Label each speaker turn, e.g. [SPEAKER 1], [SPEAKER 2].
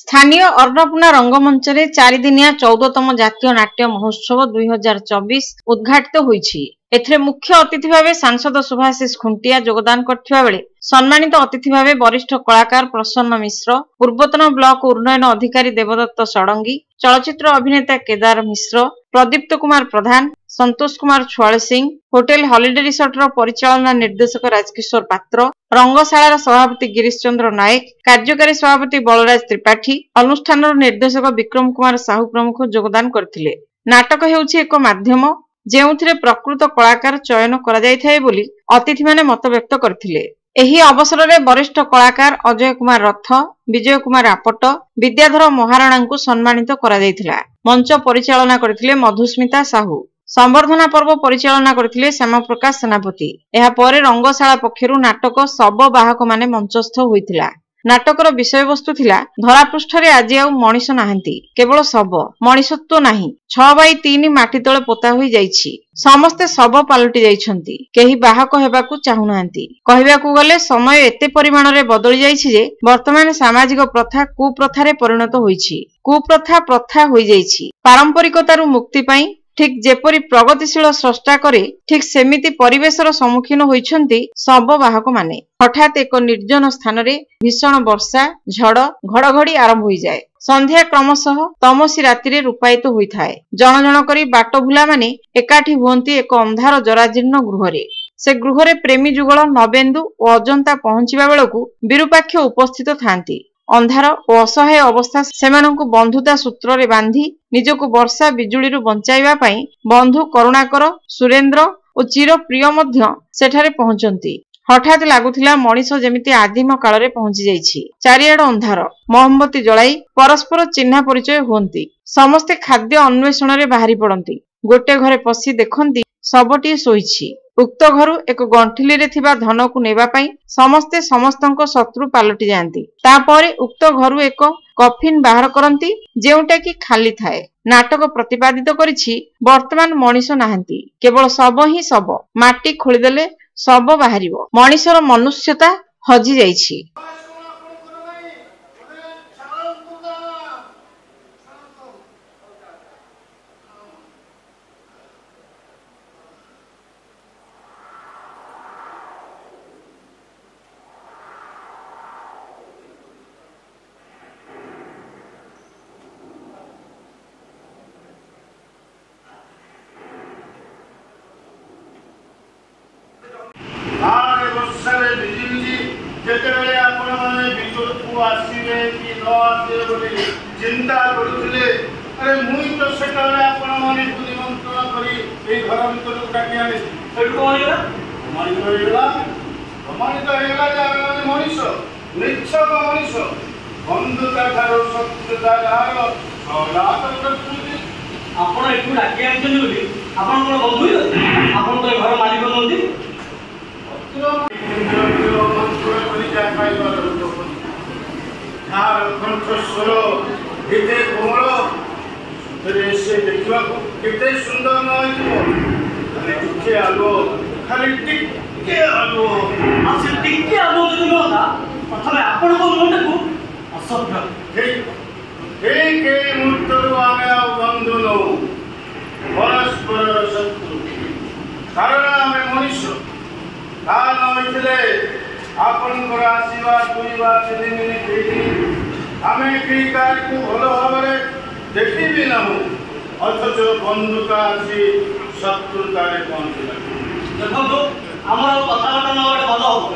[SPEAKER 1] स्थानीय अन्नपूर्णा रंगमंच रे 4 दिनिया 14तम जातीय नाट्य महोत्सव 2024 उद्घाटित होईछि। एथरे मुख्य अतिथि भावे सांसद सुभाषिष खुंटिया योगदान करथिबा बेले सम्मानित अतिथि भावे वरिष्ठ कलाकार प्रसन्न मिश्र, पूर्वतन ब्लॉक उन्नयन अधिकारी देवदत्त षडंगी, चलचित्र अभिनेता केदार मिश्र, प्रदीप्त कुमार प्रधान, संतोष कुमार छुआल सिंह, होटेल हॉलिडे रिसोर्टर परिचालना निर्देशक राजकिशोर पात्र, रंगशालार सभापति गिरीश चंद्र नायक, कार्यकारी सभापति बलराज त्रिपाठी, अनुष्ठान निर्देशक विक्रम कुमार साहू प्रमुख योगदान करथिले। नाटक हेउछि एक माध्यम जेउथिरे प्रकृत कलाकार चयन करा जायथाय बोली अतिथि माने मत व्यक्त करथिले। एही अवसर में वरिष्ठ कलाकार अजय कुमार रथ, विजय कुमार आपट, विद्याधर महाराणा सम्मानित करा जायथिला। मंच परिचालना करथिले मधुस्मिता साहू। संवर्धना पर्व परिचालना करथिले श्याम प्रकाश सेनापति। एहा परे रंगशाला पक्षरु नाटक सब बाहक माने मंचस्थ होइथिला। नाटकर विषय वस्तु थिला धरापृष्ठरे आज आउ मनीष नाहंती, केवल शब, मनीषत्व नाही। 6x3 माटी तळे पोता होई जाईछि। समस्ते शब पालटी जाइछंती, केही बाहक हेबाकू चाहुनांती। कहिबाकू गले समय एते परिमाण रे बदली जाईछि जे वर्तमान सामाजिक प्रथा कुप्रथारे परिणत होईछि। कुप्रथा प्रथा होई जाईछि। पारंपरिकतारु मुक्ति पई ठीक जेपरी प्रगतिशील स्रष्टा करे ठीक सेमिति परिवेशर सम्मुखीन होइछंती सब बाहक माने। हठात एक निर्जन स्थान रे भीषण वर्षा, झड़, घड़घड़ी आरंभ होई जाए। संध्या क्रमशः तमसी राति रे रूपायित होइथाय। जण जण करी बाट भुला माने एकाठी हुअंती एक अंधार जराजीर्ण गृहरे। से गृहरे प्रेमी जुगल नवेन्दु और अजंता पहुंचीबा बेलकू विरूपाक्ष उपस्थित थांती। अंधार और असहाय अवस्था सेमानंकु बंधुता सूत्र रे बांधी निजको वर्षा बिजुली बंचाइबा पई बंधु करुणाकर, सुरेंद्र और चिर प्रिय मध्य सेठारे पहुंचंती। हठात लागुथिला मनीष जेमिति आदिम काल रे पहुंची जाईछि। चारियाड अंधार, मोहम्बती जलाई परस्पर चिन्हा परिचय हुअंती। समस्ते खाद्य अन्वेषण रे बाहरी पड़ंती। गोटे घरे पसी देखंती सबटी सोईछि। उक्त घरु एक गंठिली रे थिबा धन को नेबा पई समस्ते समस्तंको शत्रु पालटी जांती। तापरे उक्त घरु एक कफिन बाहर करंती जेउटा की खाली थाए। नाटक प्रतिपादित करिछि वर्तमान मनीष नाहंती, केवल शब ही शब। माटी खोलिदेले शब बाहरिबो। मनीषर मनुष्यता हजि जाइछि।
[SPEAKER 2] चिंता करुले अरे मुई तो सेटाले आपण माने निमंत्रण करी ए घर भीतर डाकी आनी सेठ कोन हेला मानित हेला जे मनीष निच्छक मनीष बंधुता थारो शत्रुता हारो सलात करथुली
[SPEAKER 3] आपण एठू डाकी आनी बोली आपण कोन बंधु आपण तो घर मालिक नंदी
[SPEAKER 2] पत्र मंत्र करी जा पाइबा हार कंठस्वर एते कोमल तेरे से देखवा केते सुंदर न होइतो खाली टिके आलो
[SPEAKER 3] आसे टिके आलो जदि नोता प्रथमे आपण को मुंड को असभ्य
[SPEAKER 2] हे के मुक्तरु आमे बंधु नो परस्पर शत्रु कारण आमे मनुष्य काल होइतले आपण को आशीर्वाद दुईबा 3 मिनिट देई आमे की कार्य को भलो भाबरे देखि भी न हो अथच बंधुता आसी शत्रुता रे पहुंचला।
[SPEAKER 3] देखो हमर कथा न भलो हो।